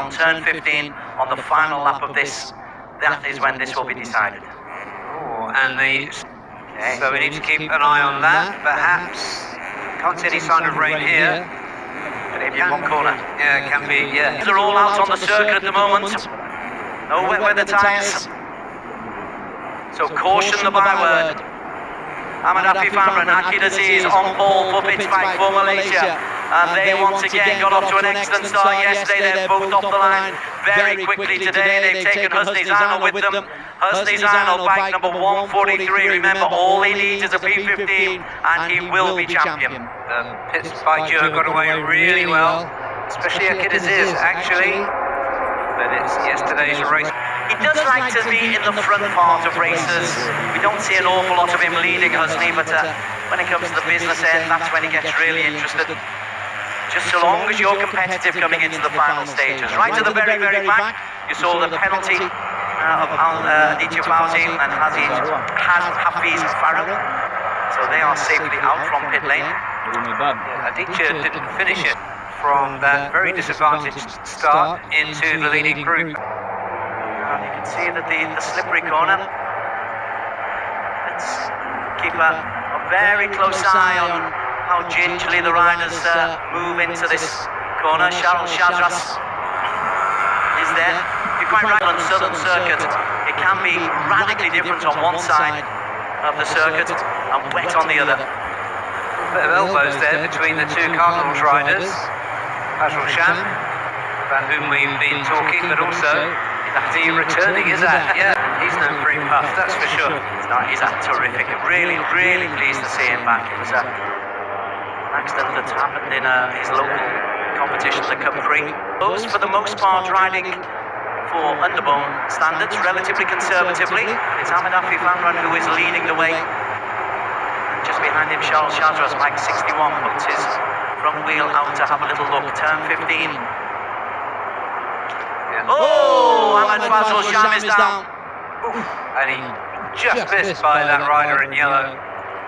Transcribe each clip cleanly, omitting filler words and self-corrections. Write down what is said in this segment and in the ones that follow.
On turn 15, on the final lap of this, that is when this will be decided. Oh, and so we need to keep an eye on that. Perhaps can't see any sign of rain here. Maybe in one corner. Yeah, it can be. Yeah. They're all out on the circuit at the moment. No wet weather tyres. So caution the byword. Ahmed Afifan and Akid Aziz on pole for Sepang Malaysia. And they once again got off to an excellent start yesterday. They're both off the line very quickly today. They've taken Husni Zainal with them. Husni Zainal, bike number 143. Remember, all he needs is a P15 and he will be champion. Pits by Joe got away really well, especially Akid Aziz actually. But it's yesterday's race. He does like to be in the front part of races. We don't see an awful lot of him leading Husni, but when it comes to the business end, that's when he gets really interested. Just so long as you're competitive coming into the final stages. Right to the very, very back, you saw the penalty of Aditya Fauzi and Hafiz Farrell. So they are safely out from pit lane. Aditya didn't finish it from that very disadvantaged start into the leading group. And you can see that the slippery corner. Let's keep a very close eye on how gingerly the riders move into this corner. Charles Chadras is there. You're quite right, on Southern Circuit it can be radically different on one side of the circuit and wet on the other. A bit of elbows there between the two Cardinals riders, Fazrul Sham, about whom we've been talking, but also the returning Izzat. Yeah, he's no free puff, that's for sure. Izzat terrific. Really, really pleased to see him back. It was an accident that happened in his local competition, the Cup 3. Those, for the most part, riding for underbone standards, relatively conservatively. It's Ahmed Afifan who is leading the way. And just behind him, Charles Chadras, bike 61, puts his front wheel out to have a little look. Turn 15. Oh, Ahmed Fazrul Sham is down. And he just missed by that rider in yellow.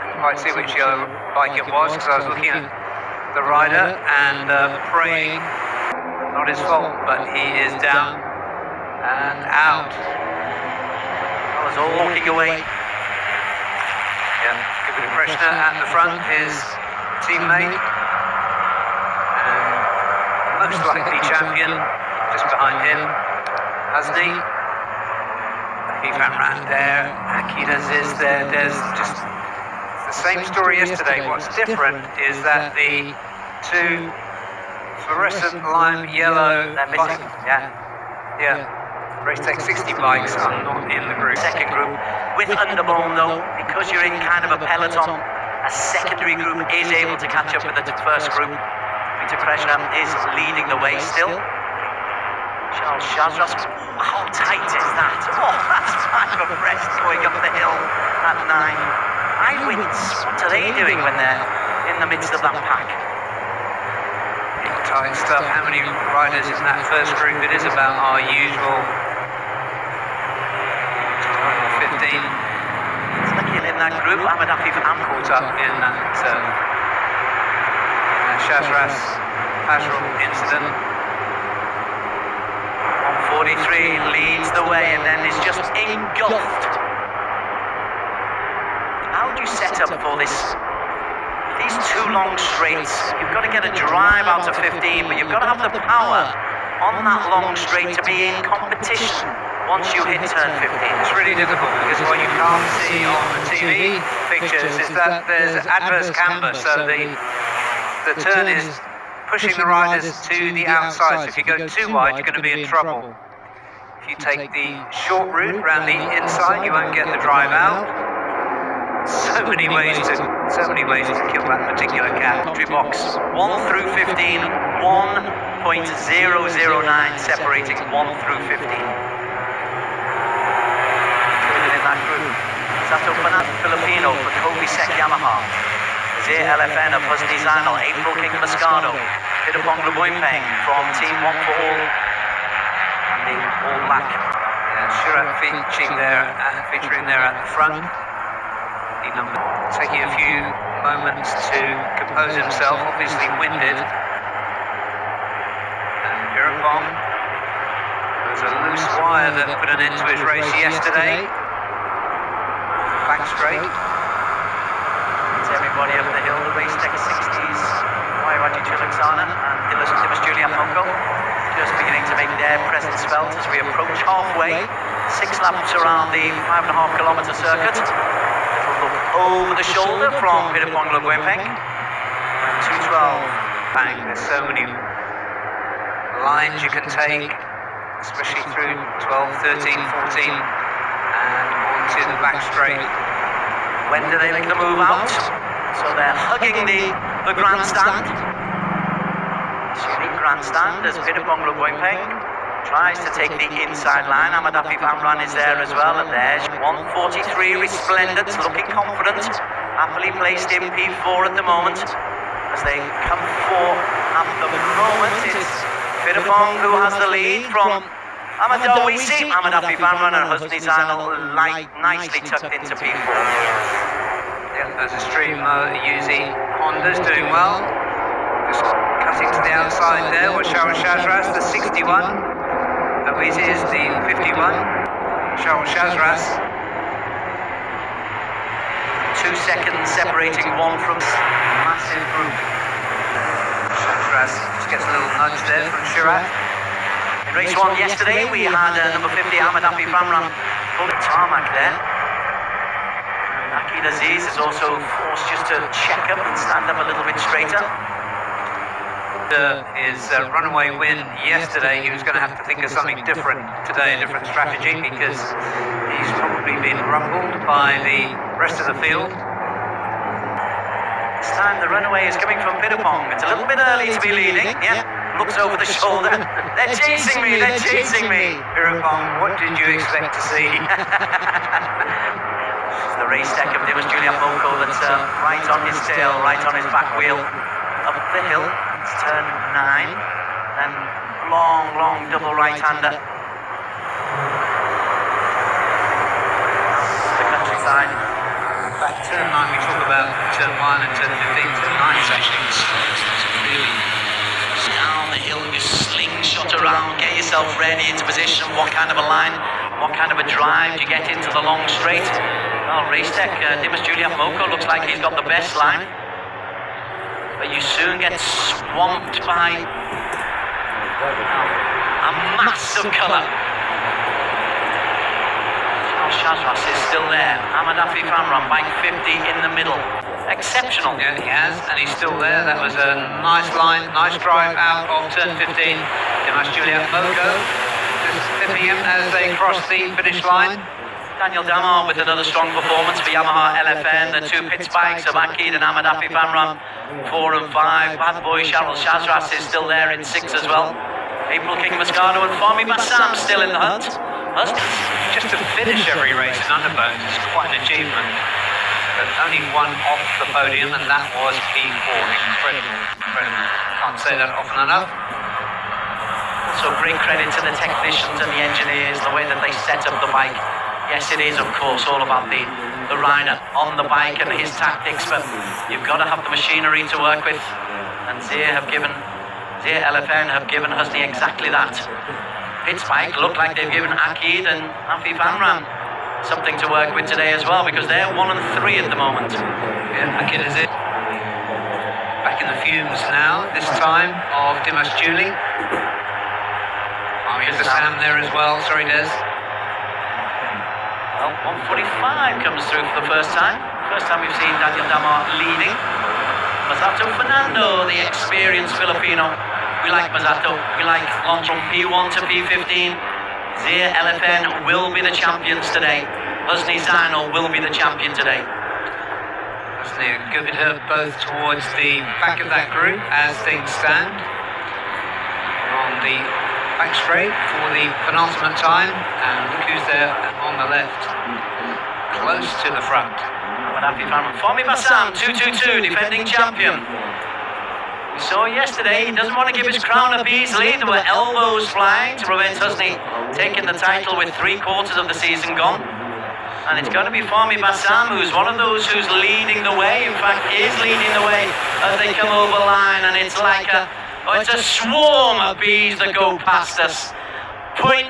Couldn't quite see which yellow bike it was because I was looking at the rider and praying. Not his fault, but he is down and out. I was all walking away. Yeah, good bit of pressure at the front, his teammate. And most likely champion. Just behind him, Husni, Afifan ran there, Akid Aziz there. There's just the same story yesterday. What's different is that the two fluorescent lime yellow bikes, Race Tech 60 bikes are not in the group. Second group with underbone though, because you're in kind of a peloton, a secondary group is able to catch up with the first group. Peter Kreshna is leading the way still. Charles Chadras, how tight is that? Oh, that's kind of a press going up the hill at 9. Idewinds, what are they doing when they're in the midst of that pack? Tight stuff. How many riders in that first group? It is about our usual 15. Lucky in that group, Ahmed Afifan Caught up in that Chadras Fazrul incident. 143 leads the way and then is just engulfed. How do you set up for this? These two long straights, you've got to get a drive out of 15, but you've got to have the power on that long straight to be in competition once you hit turn 15. It's really difficult because what you can't see on the TV pictures is that there's adverse camber, so the turn is pushing the riders to the outside. So if you go too wide, you're going to be in trouble. If you take the short route around the inside, you won't get the drive out. So many ways to kill that particular cat. Entry box 1 through 15, 1.009 separating 1 through 15. Included in that group, Sato Fernando Filipino for Kobe Sek Yamaha. Zir LFN of Husni Zainal, April King Moscato, Pitapong Lubuimpeng from Team 1 for All, and the All Black. Shurat featuring there at the front. Taking a few moments to compose himself, obviously winded. And Pirapong tyre that put an end to his race yesterday. Back straight. It's everybody up the hill, the race tech 60s, Wairati Chilexana and Dimas Julian Moko just beginning to make their presence felt as we approach halfway. 6 laps around the 5.5 kilometre circuit. Little look over the shoulder from Pirapong Loguempeng. 212. Bang, there's so many lines you can take, especially through 12, 13, 14 and onto the back straight. When do they make the move out? So they're hugging the grandstand. This unique grandstand as Pirapong Loguempeng tries to take the inside line. Amadapi Vamran is there as well, and there's 143 resplendent, looking confident, happily placed in P4 at the moment. As they come for at the moment, it's Pirapong who has the lead from Amadawisi. Amadapi Vamran and Husni Zainal nicely tucked into P4. Yeah, there's a stream using Honda's doing well. Just cutting to the outside there was Sharon Shazras, the 61. Louise is the 51. Sharon Shazras. 2 seconds separating one from massive group. Shazras just gets a little nudge there from Shirat. In race 1 yesterday, we had number 50 Amadapi Vamran pull the tarmac there. Akid Aziz is also forced just to check up and stand up a little bit straighter. His runaway win yesterday, he was going to have to think of something different today, a different strategy, because he's probably been rumbled by the rest of the field. This time the runaway is coming from Pirapong. It's a little bit early to be leading. Yeah, looks over the shoulder. They're chasing me, they're chasing me. Pirapong, what did you expect to see? The race tech of Dimas Julian Moko that's right on his tail, right on his back wheel. Up the hill. It's turn 9, and long double right-hander. The countryside. Back turn 9, we talk about turn 1 and turn 15, turn 9 sections. Really down the hill, you slingshot around, get yourself ready into position. What kind of a line, what kind of a drive do you get into the long straight? Well, race tech, Dimas Julian Moko looks like he's got the best line. But you soon get swamped by a mass of colour. Shazras is still there. Amadapi Vamran, bike 50 in the middle. Exceptional. Yeah, he has, and he's still there. That was a nice line, nice drive out of turn 15. Dimas Julian Moko just tipping him as they cross the finish line. Daniel Damar with another strong performance for Yamaha LFN, the 2 pit spikes of Akid and Amadapi Vamran, 4 and 5. Bad boy Cheryl Shazras is still there in 6 as well. April King Moscato and Fahmi Bassam still in the hunt. Just to finish every race in Underbones is quite an achievement. But only one off the podium, and that was P4. Incredible. Can't say that often enough. Also great credit to the technicians and the engineers, the way that they set up the bike. Yes, it is, of course, all about the rider on the bike and his tactics, but you've got to have the machinery to work with. And Zia LFN have given Husni exactly that. Pit spike look like they've given Akid and Afi Vamran something to work with today as well, because they're 1 and 3 at the moment. Yeah, Akid is it. Back in the fumes now, this time of Dimas Julie. Here's the Sam there as well, sorry Des. Well, 145 comes through for the first time. First time we've seen Daniel Damar leading. Masato Fernando, the experienced Filipino. We like Masato. We like launch from P1 to P15. Zia LFN will be the champions today. Husni Zainal will be the champion today. Husni give it her both towards the back of that group as things stand. On the back straight for the penultimate time, and look who's there on the left, close to the front. Fahmi Bassam, 222, defending champion. We saw yesterday, he doesn't want to give his crown up easily. There were elbows flying to prevent Husni taking the title with 3/4 of the season gone. And it's going to be Fahmi Bassam, who's one of those who's leading the way, in fact is leading the way as they come over line, and it's like it's a swarm of bees that go past us. 0.9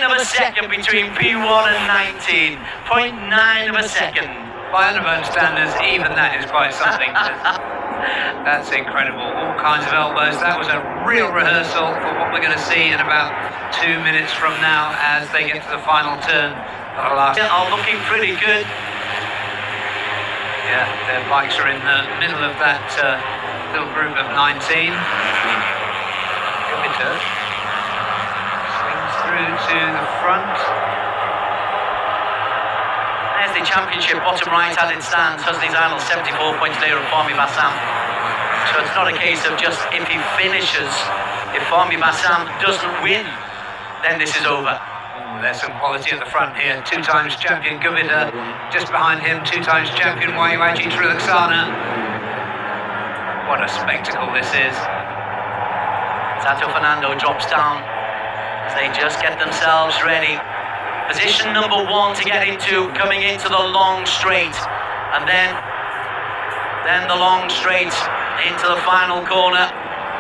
of a second between P1 and 19. 0.9 of a second. By Underbone standards, even that is quite something. That's incredible. All kinds of elbows. That was a real rehearsal for what we're going to see in about 2 minutes from now as they get to the final turn of the last. Are looking pretty good. Yeah, their bikes are in the middle of that little group of 19. Jupiter swings through to the front. There's the championship, bottom right as it stands. Husney's Idol 74 points clear of Fahmi Bassam. So it's not a case of just if he finishes. If Fahmi Bassam doesn't win, then this is over. There's some quality at the front here. 2 times champion Gubida, just behind him 2 times champion Wayuaji Trilaksana. What a spectacle this is. Sato Fernando drops down as they just get themselves ready. Position number 1 to get into, coming into the long straight, and then the long straight into the final corner,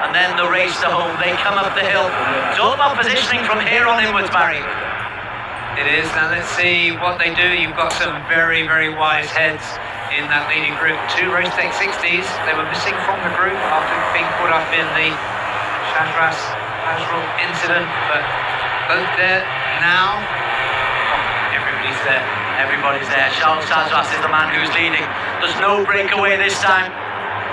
and then the race to home. They come up the hill. It's all about positioning from here on inwards, Barry. It is. Now let's see what they do. You've got some very, very wise heads in that leading group. 2 Racetech 60s. They were missing from the group after being caught up in the Chandras Azrul incident, but both there now. Everybody's there. Everybody's there. Charles Sazras is the man who's leading. There's no breakaway this time.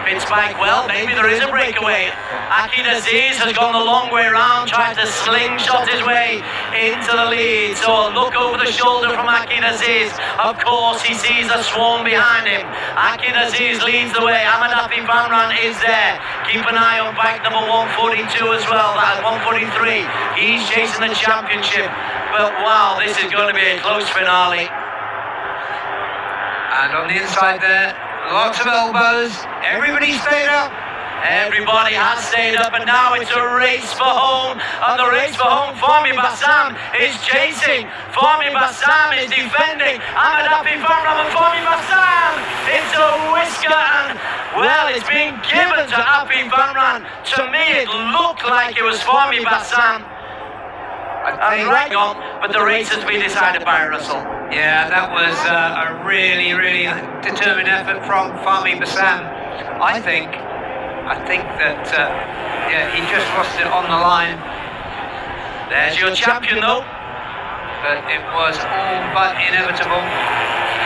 Fitzbike, well, maybe there is a breakaway. Akid Aziz has gone the long way around, tried to slingshot his way into the lead. So a look over the shoulder from Akid Aziz. Of course, he sees a swarm behind him. Akid Aziz leads the way. Amadafi Banran is there. Keep an eye on bike number 142 as well. That 143. He's chasing the championship. But wow, this is going to be a close finale. And on the inside there, lots of elbows. Everybody stayed up. Everybody has stayed up, and now it's a race for home. And the race for home, Fahmi Bassam is chasing. Fahmi Bassam is defending. Amadafi Banram and Fahmi Bassam. It's a whisker, and well, it's been given to Afi Banran. To me, it looked like it was Fahmi Bassam. And right on, but the race has been decided by Russell. Yeah, that was a really, really determined effort from Fahmi Bassam. I think that yeah, he just lost it on the line. There's your champion, though. But it was all but inevitable.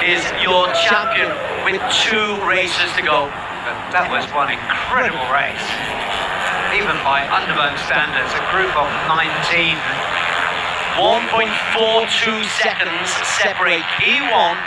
Is your champion with 2 races to go. But that was one incredible race. Even by Underbone standards, a group of 19. 1.42 seconds separate P1